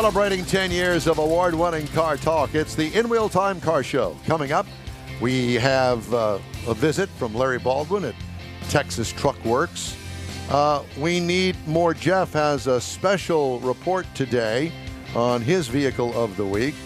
Celebrating 10 years of award-winning car talk, it's the In Wheel Time Car Show. Coming up, we have a visit from Larry Baldwin at Texas Truck Works. We need more. Jeff has a special report today on his vehicle of the week.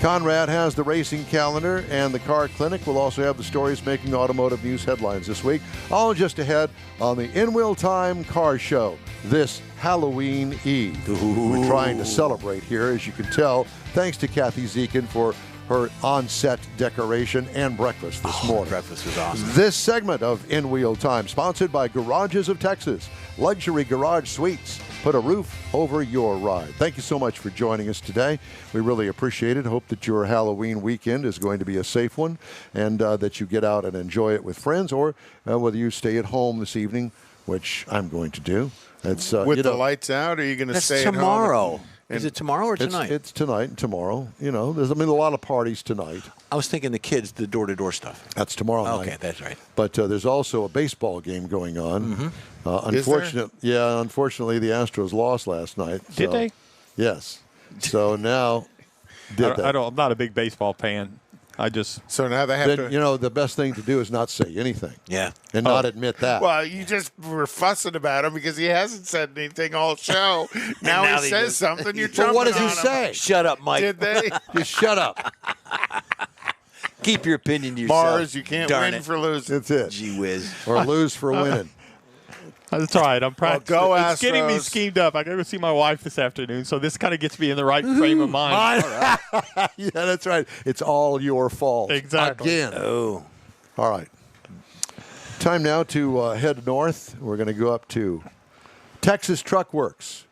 Conrad has the racing calendar, and the car clinic will also have the stories making automotive news headlines this week. All just ahead on the In Wheel Time Car Show this Halloween Eve. Ooh. We're trying to celebrate here, as you can tell, thanks to Jeff Dziekan for her on-set decoration and breakfast this morning. Breakfast was awesome. This segment of In Wheel Time, sponsored by Garages of Texas, luxury garage suites. Put a roof over your ride. Thank you so much for joining us today. We really appreciate it. Hope that your Halloween weekend is going to be a safe one, and that you get out and enjoy it with friends, or whether you stay at home this evening, which I'm going to do. It's with the lights out, or are you going to stay at home? Tomorrow. Is it tomorrow or tonight? It's tonight and tomorrow. You know, there's a lot of parties tonight. I was thinking the kids, the door-to-door stuff. That's tomorrow night. Okay, that's right. But there's also a baseball game going on. Mm-hmm. Unfortunately, the Astros lost last night. Did they? Yes. So now, I'm not a big baseball fan. So now they have to. You know, the best thing to do is not say anything. Yeah. And not admit that. Well, you just were fussing about him because he hasn't said anything all show. now he says something. You're jumping on him. But what does he say? Shut up, Mike. Did they? Just shut up. Keep your opinion to yourself. Mars, you can't win for losing. That's it. Gee whiz. Or lose for winning. That's all right. I'm practicing. Well, go it's getting me Astros. schemed up. I got to go see my wife this afternoon, so this kind of gets me in the right frame of mind. Yeah, that's right. It's all your fault. Exactly. Again. Oh. All right. Time now to head north. We're going to go up to Texas Truck Works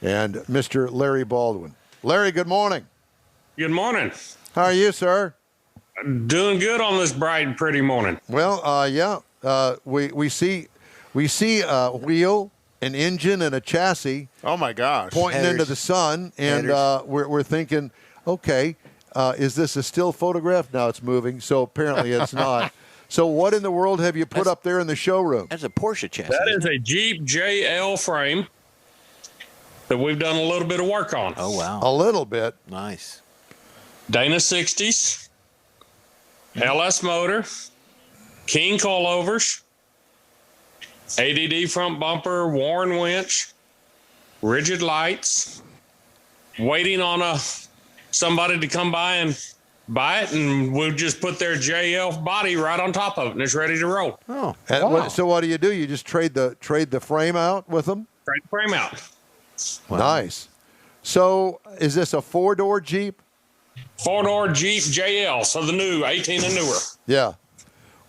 and Mr. Larry Baldwin. Larry, good morning. Good morning. How are you, sir? Doing good on this bright and pretty morning. Well, yeah. We see a wheel, an engine, and a chassis. Oh my gosh! Pointing into the sun, and we're thinking, okay, is this a still photograph? No, it's moving. So apparently it's not. So what in the world have you put up there in the showroom? That's a Porsche chassis. That is a Jeep JL frame that we've done a little bit of work on. Oh wow! A little bit. Nice. Dana 60s, LS motor, King coilovers, ADD front bumper, Warren winch, rigid lights, waiting on somebody to come by and buy it, and we'll just put their JL body right on top of it, and it's ready to roll. Oh, wow. So what do? You just trade the frame out with them? Trade the frame out. Wow. Nice. So is this a four-door Jeep? Four-door Jeep JL, so the new 18 and newer. Yeah.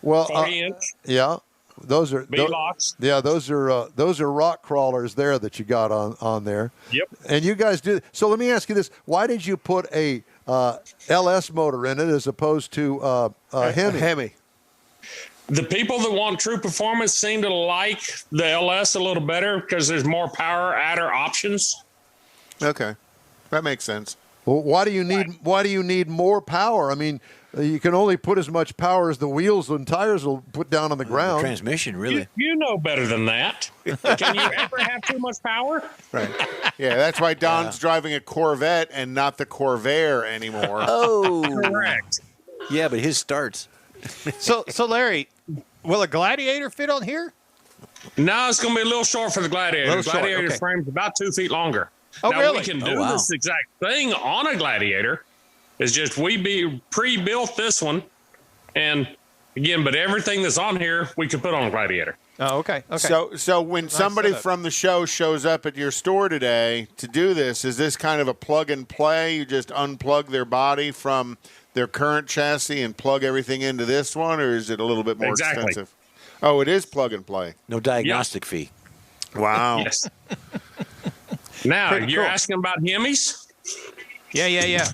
Well, 40-inch. Yeah. Those are B-locks. Yeah, those are rock crawlers there that you got on there. Yep. And you guys do. So let me ask you this: why did you put a LS motor in it as opposed to HEMI? HEMI. The people that want true performance seem to like the LS a little better because there's more power adder options. Okay, that makes sense. Well, why do you need more power? I mean, you can only put as much power as the wheels and tires will put down on the ground. The transmission, really. You know better than that. Can you ever have too much power? Right. Yeah, that's why Don's driving a Corvette and not the Corvair anymore. Oh, correct. Yeah, but his starts. So Larry, will a Gladiator fit on here? No, it's going to be a little short for the Gladiator. The Gladiator's frame's about 2 feet longer. Oh, now, really? we can do this exact thing on a Gladiator. It's just we pre-built this one. And, again, but everything that's on here, we could put on a Gladiator. Oh, okay. So when somebody from the show shows up at your store today to do this, is this kind of a plug and play? You just unplug their body from their current chassis and plug everything into this one, or is it a little bit more expensive? Oh, it is plug and play. No diagnostic fee. Wow. Yes. Now, you're asking about HEMIs? Yeah.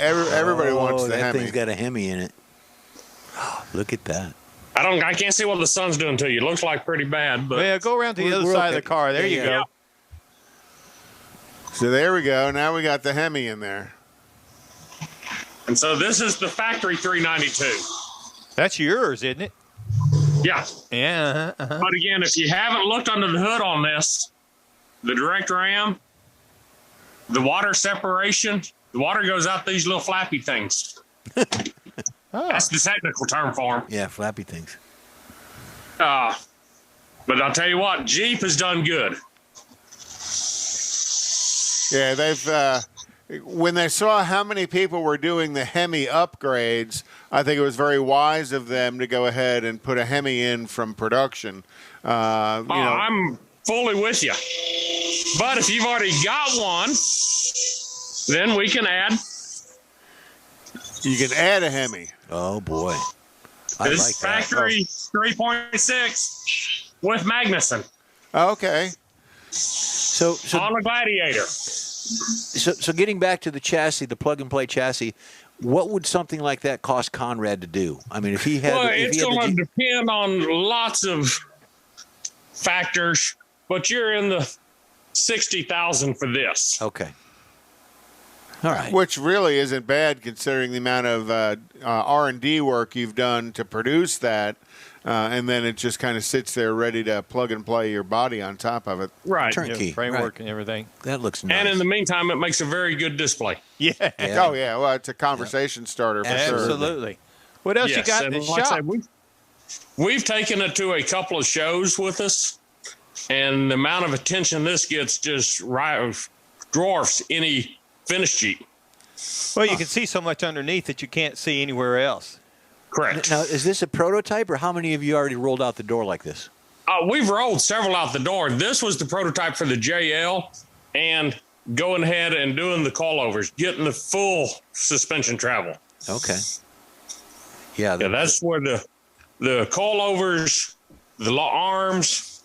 Everybody wants the that HEMI. thing's got a HEMI in it. Oh, look at that. I can't see what the sun's doing to you. It looks like pretty bad, but yeah, go around to the other side of the car. There you go. So there we go. Now we got the HEMI in there. And so this is the factory 392. That's yours, isn't it? Yeah. Yeah. But again, if you haven't looked under the hood on this, the direct ram, The water separation, the water goes out these little flappy things. That's the technical term for them. Yeah, flappy things. But I'll tell you what, Jeep has done good. Yeah, they've when they saw how many people were doing the HEMI upgrades, I think it was very wise of them to go ahead and put a HEMI in from production. I'm fully with you. But if you've already got one, then we can add. You can add a HEMI. Oh boy, I This like that. factory 3.6 with Magnuson Okay. So on a Gladiator. So getting back to the chassis, the plug-and-play chassis, what would something like that cost Conrad to do? I mean, if he had, Well, if it's he had going the to depend on lots of factors, but you're in the 60,000 for this. okay, all right. Which really isn't bad considering the amount of R&D work you've done to produce that. And then it just kind of sits there ready to plug and play your body on top of it. Right. Turnkey framework right. and everything. That looks nice. And in the meantime, it makes a very good display. Yeah. Yeah. Oh, yeah. Well, it's a conversation starter for sure. Absolutely. What else you got in and the like I shop? said, we've taken it to a couple of shows with us, and the amount of attention this gets just dwarfs any finished Jeep. Well, you can see so much underneath that you can't see anywhere else. Correct. Now, is this a prototype, or how many of you already rolled out the door like this? We've rolled several out the door. This was the prototype for the JL, and going ahead and doing the coilovers, getting the full suspension travel. Okay. Yeah. Yeah, that's where the coilovers, the arms.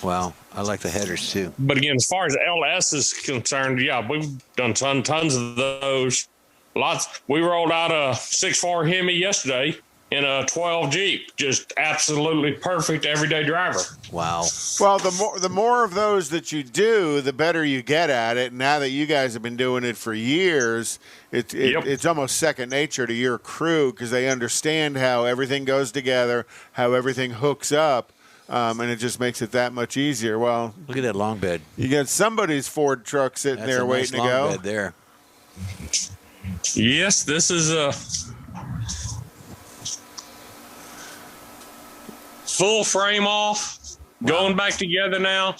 Wow, I like the headers too. But again, as far as LS is concerned, yeah, we've done tons of those. Lots. We rolled out a 6.4 HEMI yesterday in a 12 Jeep. Just absolutely perfect everyday driver. Wow. Well, the more of those that you do, the better you get at it. Now that you guys have been doing it for years, it's almost second nature to your crew because they understand how everything goes together, how everything hooks up, and it just makes it that much easier. Well, Look at that long bed. you got somebody's Ford truck sitting That's there a waiting nice to long go. bed there. Yes, this is a full frame off, going back together now.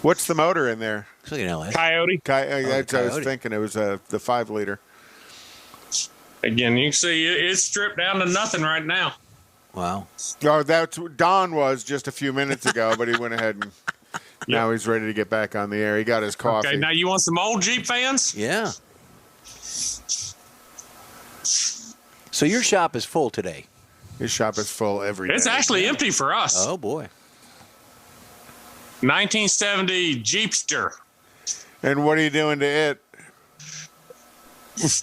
What's the motor in there? Looks like an LS. Coyote. That's what I was Coyote. thinking. It was the 5-liter. Again, you can see it's stripped down to nothing right now. Wow. Oh, that's what Don was just a few minutes ago, but he went ahead and now he's ready to get back on the air. He got his coffee. Okay, now you want some old Jeep fans? Yeah. So your shop is full today. His shop is full every day. It's actually empty for us. Oh boy. 1970 Jeepster. And what are you doing to it?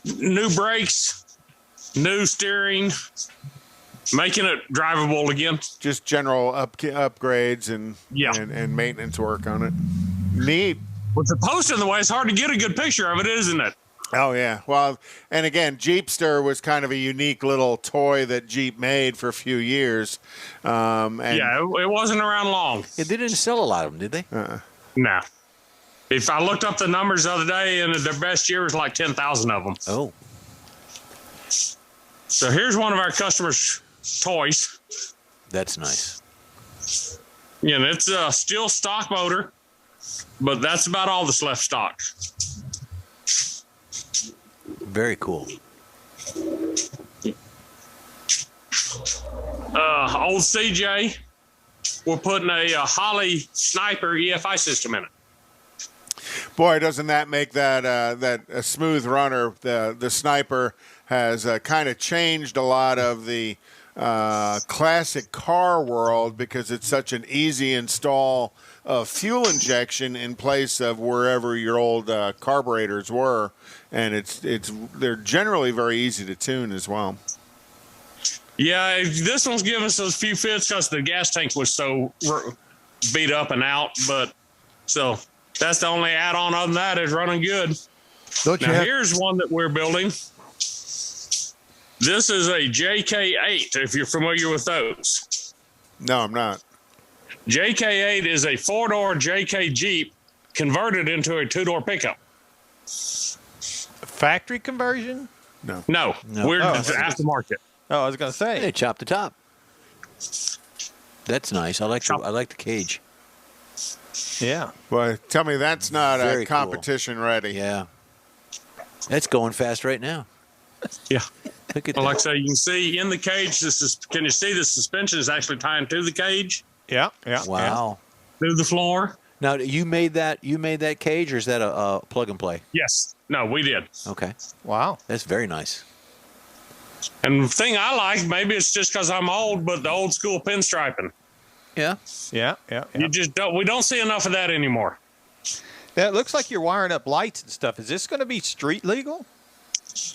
New brakes, new steering, making it drivable again. Just general upgrades and maintenance work on it. Neat. With the post in the way, it's hard to get a good picture of it, isn't it? Oh, yeah. Well, and again, Jeepster was kind of a unique little toy that Jeep made for a few years. And it wasn't around long. Yeah, they didn't sell a lot of them, did they? No. If I looked up the numbers the other day, and their best year was like 10,000 of them. Oh. So here's one of our customers' toys. That's nice. Yeah, and it's a still stock motor, but that's about all that's left stock. Very cool. Old CJ, we're putting a Holly Sniper EFI system in it. boy, doesn't that make that a smooth runner? The Sniper has kind of changed a lot of the classic car world because it's such an easy install fuel injection in place of wherever your old carburetors were, and they're generally very easy to tune as well. Yeah, this one's giving us a few fits because the gas tank was so beat up and out, but so that's the only add-on other than that is running good. Here's one that we're building. This is a JK8, if you're familiar with those. No, I'm not. JK8 is a 4-door JK Jeep converted into a 2-door pickup. Factory conversion? No, we're aftermarket. Oh, I was going to say. Hey, chop the top. That's nice. I like the cage. Yeah. Well, tell me that's not Very competition ready. Yeah. That's going fast right now. Yeah. Look at Well, that. like I say, you can see in the cage, can you see the suspension is actually tying to the cage, Yeah. Wow. through the floor? Now, you made that cage, or is that a plug and play? Yes. No, we did. Okay. Wow. That's very nice. And the thing I like, maybe it's just because I'm old, but the old school pinstriping. Yeah. Yeah. You just we don't see enough of that anymore. Yeah, it looks like you're wiring up lights and stuff. Is this going to be street legal?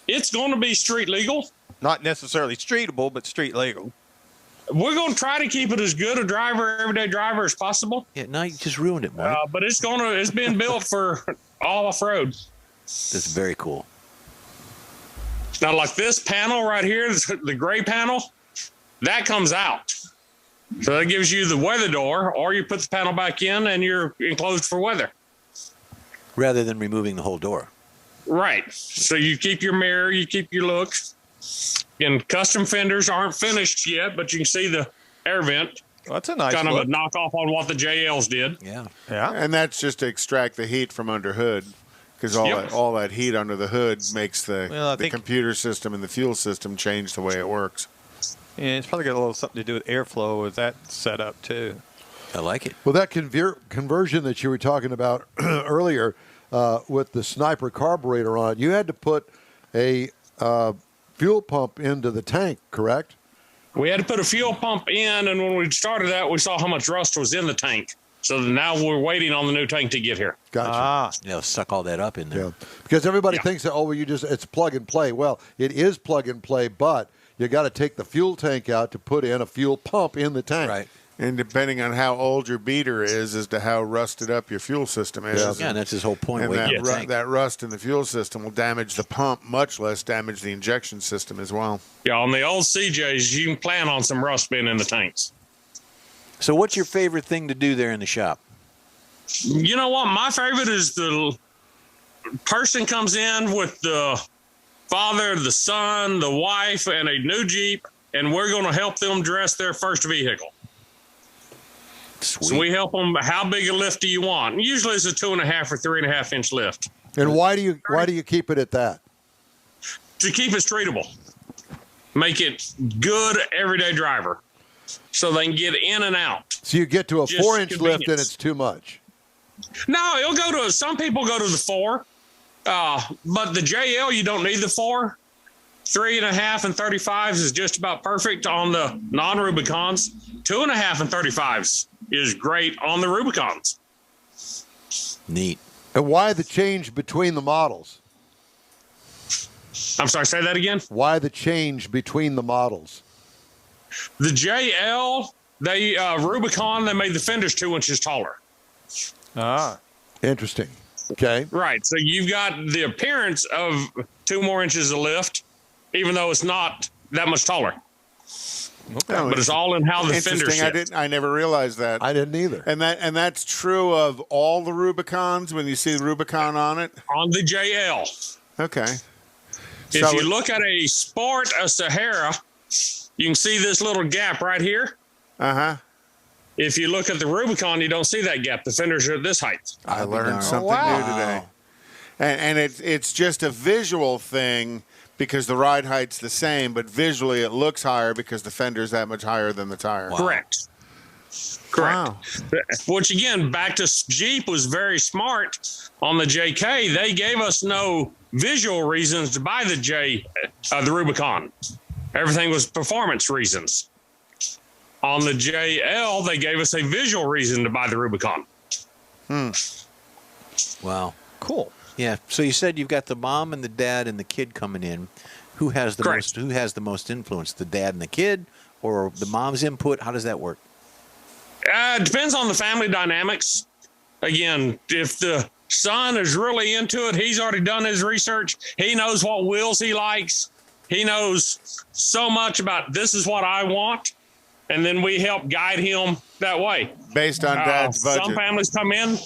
It's going to be street legal. Not necessarily streetable, but street legal. We're going to try to keep it as good a everyday driver as possible. Yeah, now you just ruined it, Mike. But it's being built for all off-road. That's very cool. Now, like this panel right here, the gray panel, that comes out. So that gives you the weather door, or you put the panel back in and you're enclosed for weather. Rather than removing the whole door. Right. So you keep your mirror, you keep your looks. And custom fenders aren't finished yet, but you can see the air vent. Well, that's a nice Kind look. of a knockoff on what the JLs did. Yeah. Yeah. And that's just to extract the heat from under hood, because all that heat under the hood makes the computer system and the fuel system change the way it works. Yeah, it's probably got a little something to do with airflow with that setup too. I like it. Well, that conversion that you were talking about earlier with the Sniper carburetor on it, you had to put a fuel pump into the tank, correct? We had to put a fuel pump in, and when we started that, we saw how much rust was in the tank. So now we're waiting on the new tank to get here. Gotcha. Yeah, suck all that up in there. Yeah. Because everybody thinks that, it's plug and play. Well, it is plug and play, but you got to take the fuel tank out to put in a fuel pump in the tank. Right. And depending on how old your beater is as to how rusted up your fuel system is. Yeah, and that's his whole point. And Waiting on the tank. that rust in the fuel system will damage the pump, much less damage the injection system as well. Yeah, on the old CJs, you can plan on some rust being in the tanks. So what's your favorite thing to do there in the shop? You know what? My favorite is the person comes in with the father, the son, the wife, and a new Jeep, and we're going to help them dress their first vehicle. Sweet. So we help them. How big a lift do you want? And usually it's a 2.5 or 3.5 inch lift. And why do you keep it at that? To keep it streetable, make it good everyday driver, so they can get in and out. So you get to a Just 4-inch lift and convenience. it's too much. No, it'll go to. Some people go to the 4, but the JL you don't need the 4. 3.5 and 35s is just about perfect on the non-Rubicons. 2.5 and 35s is great on the Rubicons. Neat. And why the change between the models? I'm sorry, say that again. Why the change between the models? The JL, Rubicon, they made the fenders 2 inches taller. Ah. Interesting. Okay. Right. So you've got the appearance of 2 more inches of lift, even though it's not that much taller. Okay. But it's all in how the fenders sit. I never realized that. I didn't either. And that's true of all the Rubicons when you see the Rubicon on it? On the JL. Okay. If you look at a Sport, a Sahara, you can see this little gap right here. Uh-huh. If you look at the Rubicon, you don't see that gap. The fenders are at this height. I learned something new today. And it's just a visual thing because the ride height's the same, but visually it looks higher because the fender's that much higher than the tire. Wow. Correct. Wow. Which, again, back to Jeep was very smart on the JK. They gave us no visual reasons to buy the Rubicon. Everything was performance reasons. On the JL, they gave us a visual reason to buy the Rubicon. Wow. Cool. Yeah. So you said you've got the mom and the dad and the kid coming in. Who has the most influence? The dad and the kid, or the mom's input? How does that work? It depends on the family dynamics. Again, if the son is really into it, he's already done his research. He knows what wheels he likes. He knows so much about this is what I want. and then we help guide him that way. Based on Dad's budget. Some families come in,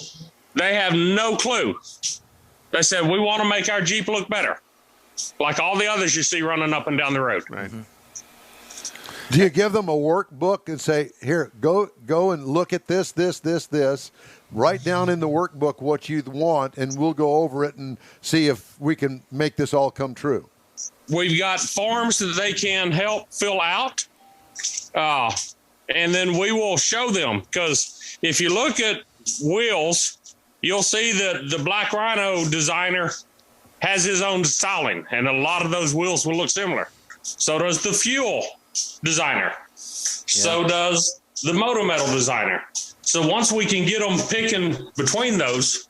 they have no clue. They said, we want to make our Jeep look better, like all the others you see running up and down the road. Right. Do you give them a workbook and say, here, go and look at this, write down in the workbook what you want, and we'll go over it and see if we can make this all come true? We've got forms that they can help fill out, and then we will show them. Because if you look at wheels, you'll see that the Black Rhino designer has his own styling, and a lot of those wheels will look similar. So does the Fuel designer. So does the Moto Metal designer. So once we can get them picking between those,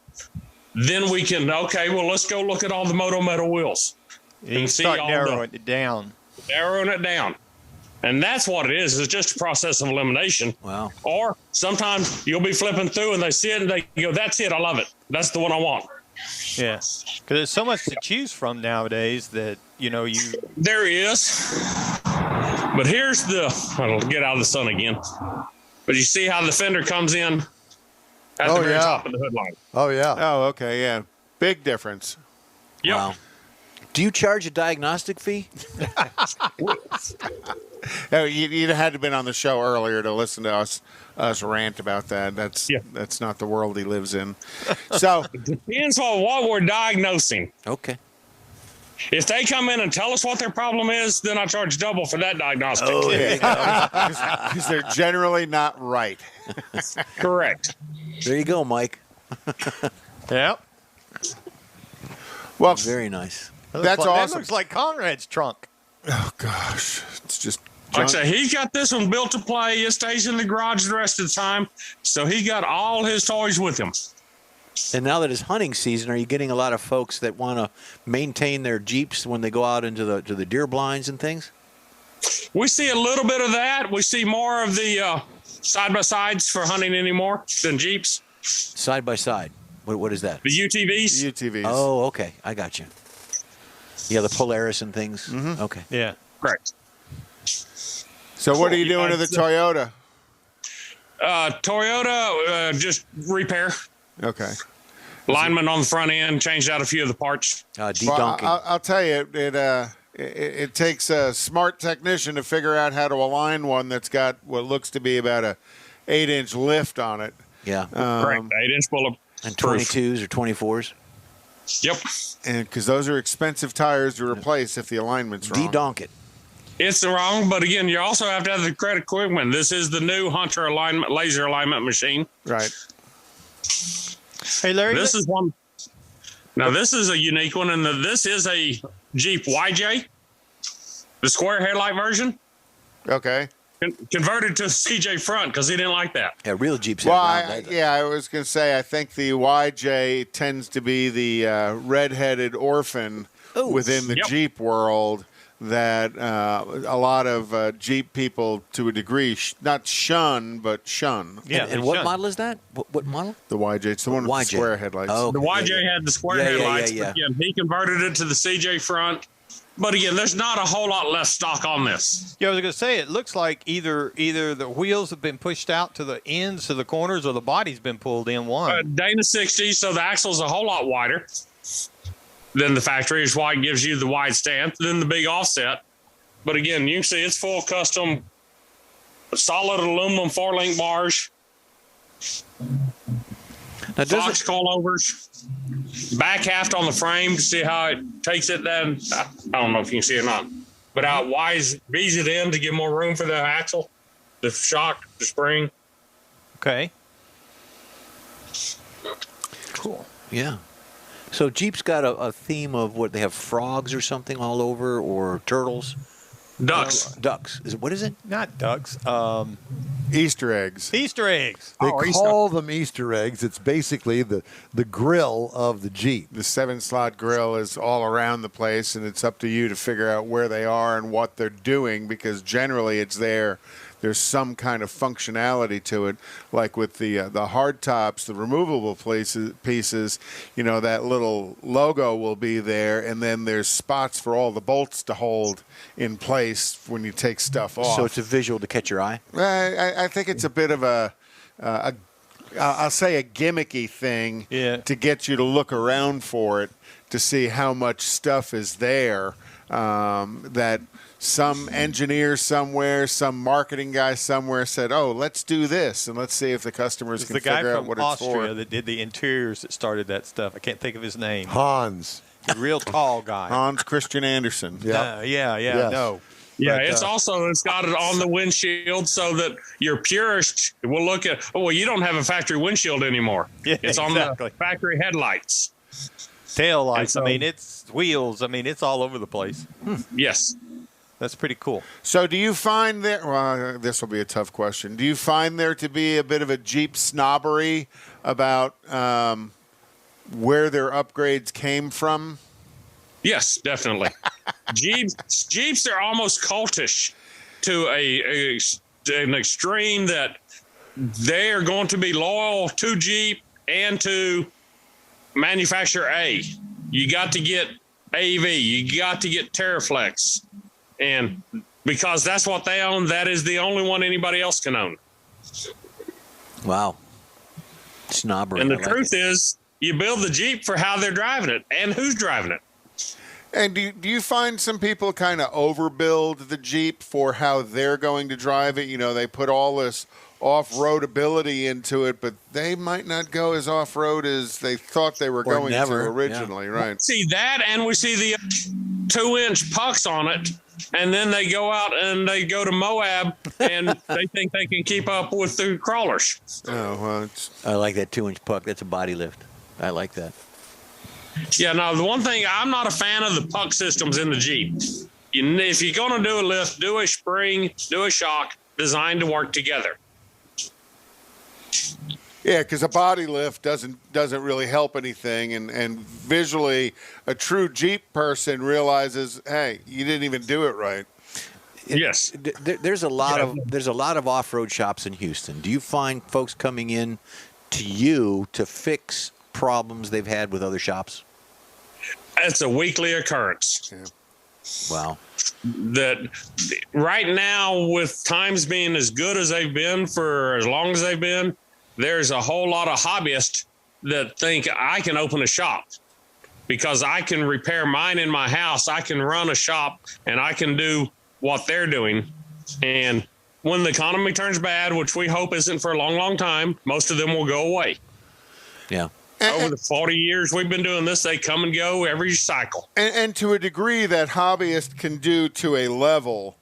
then we can, okay, well, let's go look at all the Moto Metal wheels. You start narrowing it down. Narrowing it down. And that's what it is. It's just a process of elimination. Wow. Or sometimes you'll be flipping through and they see it and they go, that's it. I love it. That's the one I want. Yeah. Because there's so much to choose from nowadays that, There is. But here's I'll get out of the sun again. But you see how the fender comes in at the very top of the hood line. Oh, yeah. Oh, okay, yeah. Big difference. Yep. Wow. Do you charge a diagnostic fee? You'd had to have been on the show earlier to listen to us rant about that. That's not the world he lives in. So it depends on what we're diagnosing. Okay. If they come in and tell us what their problem is, then I charge double for that diagnostic. Oh, yeah. Because they're generally not right. Correct. There you go, Mike. Yep. Well, Very nice. That's That awesome. looks like Conrad's trunk. Oh, gosh. It's just Like I junk. say, he's got this one built to play. It stays in the garage the rest of the time. So he got all his toys with him. And now that it's hunting season, are you getting a lot of folks that want to maintain their Jeeps when they go out into the deer blinds and things? We see a little bit of that. We see more of the side-by-sides for hunting anymore than Jeeps. Side by side. What is that? The UTVs. UTVs. Oh, okay. I got you. Yeah, the Polaris and things. Mm-hmm. Okay. Yeah. Correct. So what are you doing to the Toyota? Toyota, just repair. Okay. Lineman on the front end, changed out a few of the parts. De-donking. Well, I'll tell you, it takes a smart technician to figure out how to align one that's got what looks to be about a 8-inch lift on it. Yeah. Correct. 8-inch bullet. And 22s or 24s. Yep. And because those are expensive tires to replace if the alignment's wrong. De-donk it. It's wrong, but again, you also have to have the correct equipment. This is the new Hunter alignment, laser alignment machine. Right. Hey, Larry. This is one. Now, this is a unique one, and this is a Jeep YJ, the square headlight version, Okay. converted to a CJ front because he didn't like that. Yeah, real Jeeps have Well, round leather. I was going to say, I think the YJ tends to be the red-headed orphan within the Yep. Jeep world that a lot of Jeep people, to a degree, not shun, but shun. Yeah, And what model is that? What model? The YJ. It's the one with YJ. the square headlights. Oh, The okay. YJ had the square Yeah, yeah, headlights, yeah. but again, he converted it to the CJ front. But again, there's not a whole lot less stock on this. Yeah, I was going to say, it looks like either the wheels have been pushed out to the ends, to the corners, or the body's been pulled in one. Dana 60, so the axle's a whole lot wider than the factory, is why it gives you the wide stance, then the big offset. But again, you can see it's full custom, solid aluminum 4-link bars, Now, does Fox it, coilovers, back haft on the frame to see how it takes it down. I don't know if you can see it or not, but how it V's it in to give more room for the axle, the shock, the spring. Okay. Cool. yeah. So Jeep's got a theme of what they have frogs or something all over, or turtles. Ducks. Ducks. What is it? Not ducks. Easter eggs. Easter eggs. They call them Easter eggs. It's basically the grill of the Jeep. The 7-slot grill is all around the place, and it's up to you to figure out where they are and what they're doing, because generally it's there there's some kind of functionality to it, like with the hard tops, the removable pieces. You know, that little logo will be there, and then there's spots for all the bolts to hold in place when you take stuff off. So it's a visual to catch your eye? I think it's a bit of I'll say a gimmicky thing to get you to look around for it to see how much stuff is there that some engineer somewhere, some marketing guy somewhere said, oh, let's do this, and let's see if the customers can figure out what it's for. The guy from Austria that did the interiors that started that stuff. I can't think of his name. Hans. A real tall guy. Hans Christian Andersen. Yes. No. Yeah, But, it's got it on the windshield so that your purist will look at, you don't have a factory windshield anymore. Yeah, it's on the factory headlights. Tail lights. So, it's wheels. It's all over the place. Yes. That's pretty cool. So do you find this will be a tough question. Do you find there to be a bit of a Jeep snobbery about where their upgrades came from? Yes, definitely. Jeeps are almost cultish to an extreme that they are going to be loyal to Jeep and to manufacturer A. You got to get AV. You got to get Terraflex. And because that's what they own, that is the only one anybody else can own. Wow. Snobbery. And the truth is, you build the Jeep for how they're driving it and who's driving it. And do you find some people kind of overbuild the Jeep for how they're going to drive it? You know, they put all this off-road ability into it, but they might not go as off-road as they thought they were going to originally, right? See that, and we see the 2-inch pucks on it, and then they go out and they go to Moab, and they think they can keep up with the crawlers. Oh, well, I like that 2-inch puck. That's a body lift. I like that. Yeah, now the one thing, I'm not a fan of the puck systems in the Jeep. If you're going to do a lift, do a spring, do a shock, designed to work together. Yeah, because a body lift doesn't really help anything, and visually, a true Jeep person realizes, hey, you didn't even do it right. Yes, there's a lot of off-road shops in Houston. Do you find folks coming in to you to fix problems they've had with other shops? It's a weekly occurrence. Yeah. Wow. That right now, with times being as good as they've been for as long as they've been, there's a whole lot of hobbyists that think I can open a shop because I can repair mine in my house. I can run a shop and I can do what they're doing. And when the economy turns bad, which we hope isn't for a long, long time, most of them will go away. Yeah. Over the 40 years we've been doing this, they come and go every cycle. And to a degree that hobbyists can do to a level,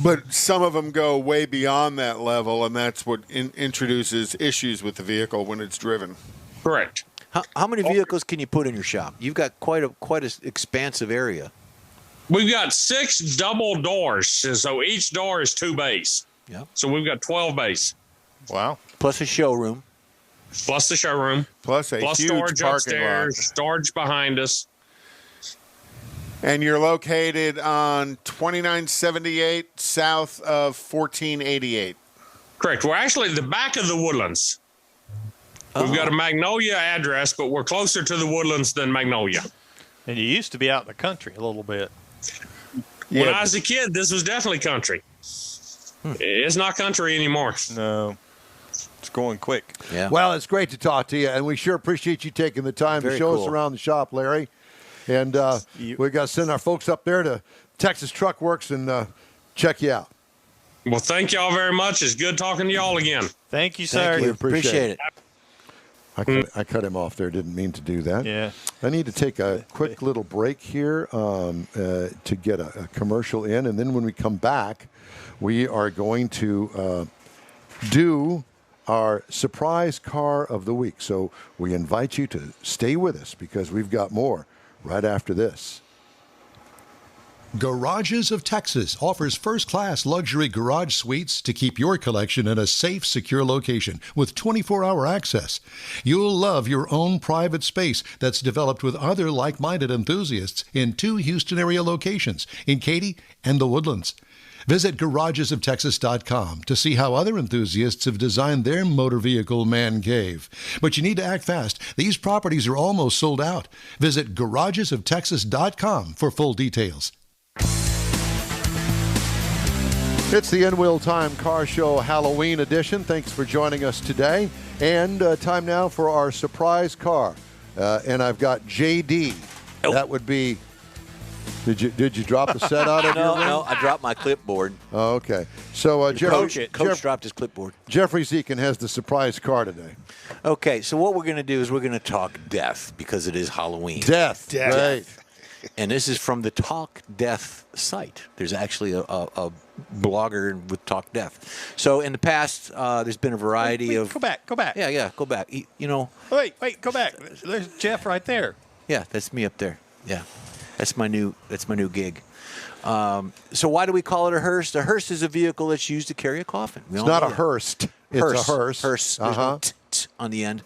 but some of them go way beyond that level, and that's what introduces issues with the vehicle when it's driven. Correct. How many vehicles can you put in your shop? You've got quite an expansive area. We've got 6 double doors, so each door is 2 bays. Yeah. So we've got 12 bays. Wow. Plus a showroom. Plus the showroom. Plus a huge storage parking upstairs, lot. storage behind us. And you're located on 2978 south of 1488. Correct. We're actually at the back of the Woodlands. We've got a Magnolia address, but we're closer to the Woodlands than Magnolia. And you used to be out in the country a little bit. When I was a kid, this was definitely country. It's not country anymore. No. It's going quick. Yeah. Well, it's great to talk to you, and we sure appreciate you taking the time to show us around the shop, Larry. And we got to send our folks up there to Texas Truck Works and check you out. Well, thank y'all very much. It's good talking to y'all again. Thank you, sir. Thank you. Appreciate it. I cut him off there. Didn't mean to do that. Yeah. I need to take a quick little break here to get a commercial in. And then when we come back, we are going to do our surprise car of the week. So we invite you to stay with us because we've got more right after this. Garages of Texas offers first-class luxury garage suites to keep your collection in a safe, secure location with 24-hour access. You'll love your own private space that's developed with other like-minded enthusiasts in 2 Houston area locations, in Katy and the Woodlands. Visit garagesoftexas.com to see how other enthusiasts have designed their motor vehicle man cave. But you need to act fast. These properties are almost sold out. Visit garagesoftexas.com for full details. It's the In-Wheel Time Car Show Halloween edition. Thanks for joining us today. And time now for our surprise car. And I've got JD. Oh. That would be... Did you drop a set out of your room? No, I dropped my clipboard. Oh, okay. So Coach dropped his clipboard. Jeffrey Dziekan has the surprise car today. Okay, so what we're going to do is we're going to talk death because it is Halloween. Death. Right. And this is from the Talk Death site. There's actually a blogger with Talk Death. So in the past, there's been a variety of... Go back. Yeah, go back. You know... Wait, go back. There's Jeff right there. Yeah, that's me up there. Yeah. That's my new gig. So why do we call it a hearse? A hearse is a vehicle that's used to carry a coffin. It's not a hearse. It's a hearse. Hearse. There's no t on the end.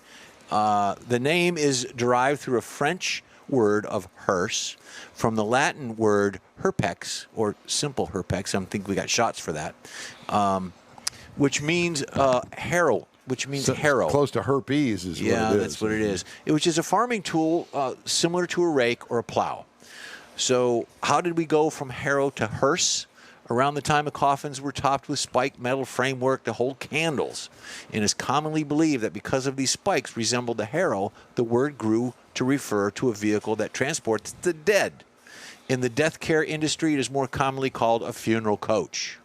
The name is derived through a French word of hearse from the Latin word herpex, or simple herpex. I think we got shots for that, which means harrow. Which means harrow. Close to herpes is what it is. Yeah, that's what it is. Which is a farming tool similar to a rake or a plow. So how did we go from harrow to hearse? Around the time of coffins were topped with spiked metal framework to hold candles. And it's commonly believed that because of these spikes resembled the harrow, the word grew to refer to a vehicle that transports the dead. In the death care industry, it is more commonly called a funeral coach,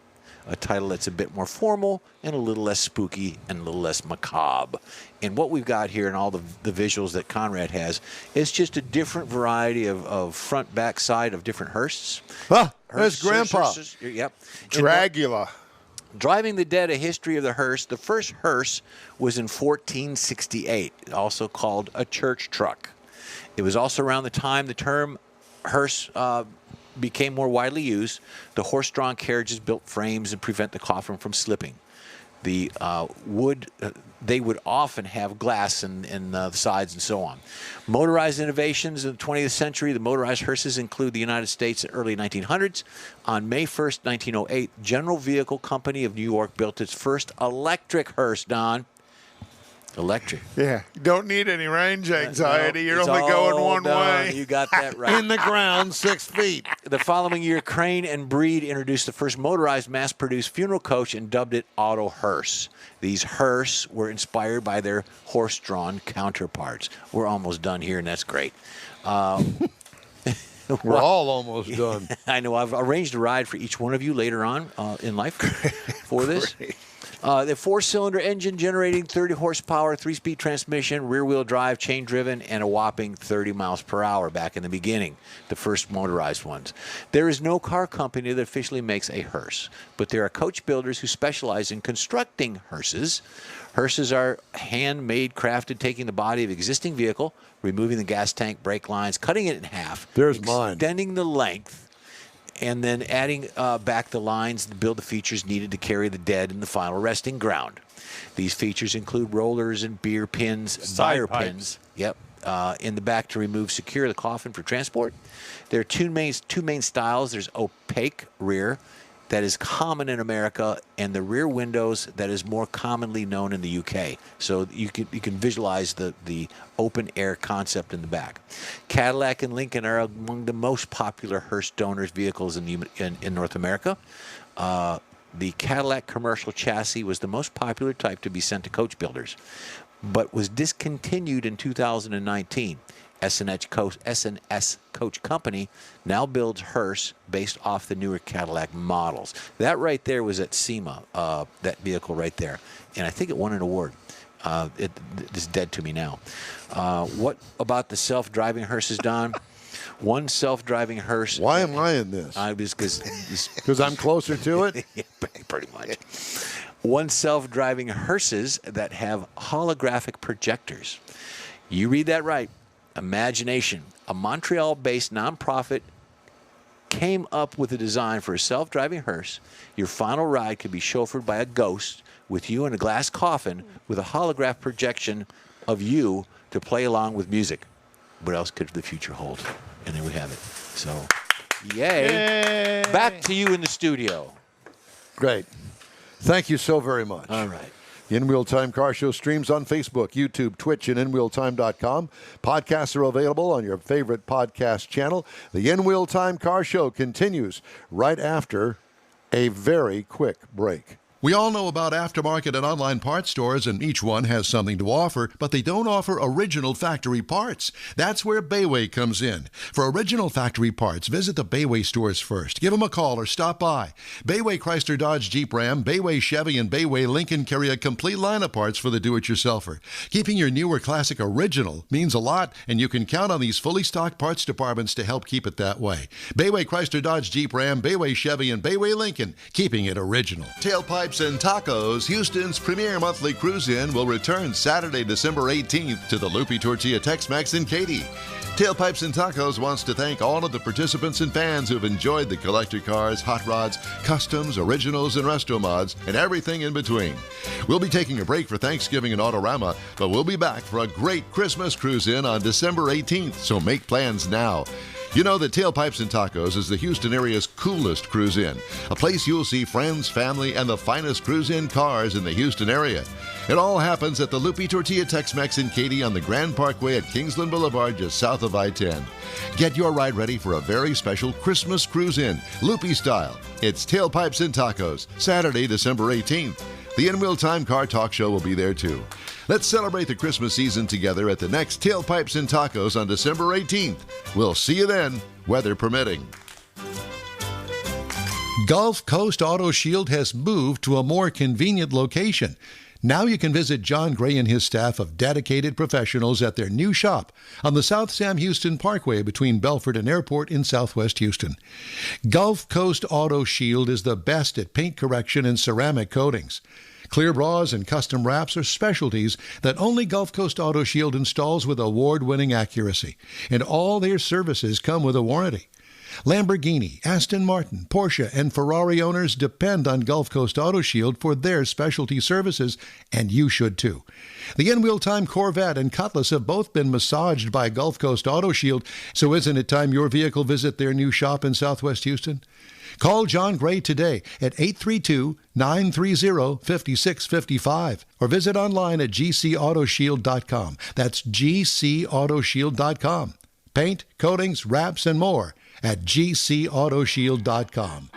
a title that's a bit more formal and a little less spooky and a little less macabre. And what we've got here and all the visuals that Conrad has is just a different variety of front, back, side of different hearses. There's Grandpa. Yep. Dragula. Driving the Dead, a history of the hearse. The first hearse was in 1468, also called a church truck. It was also around the time the term hearse became more widely used. The horse-drawn carriages built frames and prevent the coffin from slipping. The they would often have glass in the sides and so on. Motorized innovations in the 20th century. The motorized hearses include the United States in the early 1900s. On May 1st, 1908, General Vehicle Company of New York built its first electric hearse, Don. Electric. Yeah. You don't need any range anxiety. No, You're it's only going all one done. way. You got that right. In the ground, 6 feet. The following year, Crane and Breed introduced the first motorized mass-produced funeral coach and dubbed it Auto Hearse. These hearse were inspired by their horse-drawn counterparts. We're almost done here, and that's great. We're all almost done. I know. I've arranged a ride for each one of you later on in life for this. The four-cylinder engine generating 30 horsepower, 3-speed transmission, rear-wheel drive, chain-driven, and a whopping 30 miles per hour back in the beginning, the first motorized ones. There is no car company that officially makes a hearse, but there are coach builders who specialize in constructing hearses. Hearses are handmade, crafted, taking the body of existing vehicle, removing the gas tank, brake lines, cutting it in half, extending the length, and then adding back the lines to build the features needed to carry the dead in the final resting ground. These features include rollers and beer pins, buyer pins. Yep. In the back to secure the coffin for transport. There are two main styles. There's opaque rear that is common in America, and the rear windows that is more commonly known in the UK. So you can visualize the open air concept in the back. Cadillac and Lincoln are among the most popular hearse donors vehicles in North America. The Cadillac commercial chassis was the most popular type to be sent to coach builders, but was discontinued in 2019. S&S Coach Company now builds hearse based off the newer Cadillac models. That right there was at SEMA, that vehicle right there. And I think it won an award. It's dead to me now. What about the self-driving hearses, Don? One self-driving hearse. Why am I in this? Because I'm closer to it? Yeah, pretty much. One self-driving hearses that have holographic projectors. You read that right. Imagination, a Montreal-based nonprofit, came up with a design for a self-driving hearse. Your final ride could be chauffeured by a ghost with you in a glass coffin with a holograph projection of you to play along with music. What else could the future hold? And there we have it. So, yay. Back to you in the studio. Great. Thank you so very much. All right. The In-Wheel Time Car Show streams on Facebook, YouTube, Twitch, and InWheelTime.com. Podcasts are available on your favorite podcast channel. The In-Wheel Time Car Show continues right after a very quick break. We all know about aftermarket and online parts stores, and each one has something to offer, but they don't offer original factory parts. That's where Bayway comes in. For original factory parts, visit the Bayway stores first. Give them a call or stop by. Bayway Chrysler Dodge Jeep Ram, Bayway Chevy, and Bayway Lincoln carry a complete line of parts for the do-it-yourselfer. Keeping your newer classic original means a lot, and you can count on these fully stocked parts departments to help keep it that way. Bayway Chrysler Dodge Jeep Ram, Bayway Chevy, and Bayway Lincoln, keeping it original. Tailpipes and Tacos, Houston's premier monthly cruise-in, will return Saturday, December 18th to the Loopy Tortilla Tex-Mex in Katy. Tailpipes and Tacos wants to thank all of the participants and fans who've enjoyed the collector cars, hot rods, customs, originals, and resto mods, and everything in between. We'll be taking a break for Thanksgiving and Autorama, but we'll be back for a great Christmas cruise-in on December 18th, so make plans now. You know that Tailpipes and Tacos is the Houston area's coolest cruise-in, a place you'll see friends, family, and the finest cruise-in cars in the Houston area. It all happens at the Loopy Tortilla Tex-Mex in Katy on the Grand Parkway at Kingsland Boulevard, just south of I-10. Get your ride ready for a very special Christmas cruise-in, Loopy style. It's Tailpipes and Tacos, Saturday, December 18th. The In-Wheel Time Car Talk Show will be there too. Let's celebrate the Christmas season together at the next Tailpipes and Tacos on December 18th. We'll see you then, weather permitting. Gulf Coast Auto Shield has moved to a more convenient location. Now you can visit John Gray and his staff of dedicated professionals at their new shop on the South Sam Houston Parkway between Belford and Airport in Southwest Houston. Gulf Coast Auto Shield is the best at paint correction and ceramic coatings. Clear bras and custom wraps are specialties that only Gulf Coast Auto Shield installs with award-winning accuracy, and all their services come with a warranty. Lamborghini, Aston Martin, Porsche, and Ferrari owners depend on Gulf Coast Auto Shield for their specialty services, and you should too. The In-Wheel Time Corvette and Cutlass have both been massaged by Gulf Coast Auto Shield, so isn't it time your vehicle visit their new shop in Southwest Houston? Call John Gray today at 832-930-5655 or visit online at gcautoshield.com. That's gcautoshield.com. Paint, coatings, wraps, and more at gcautoshield.com.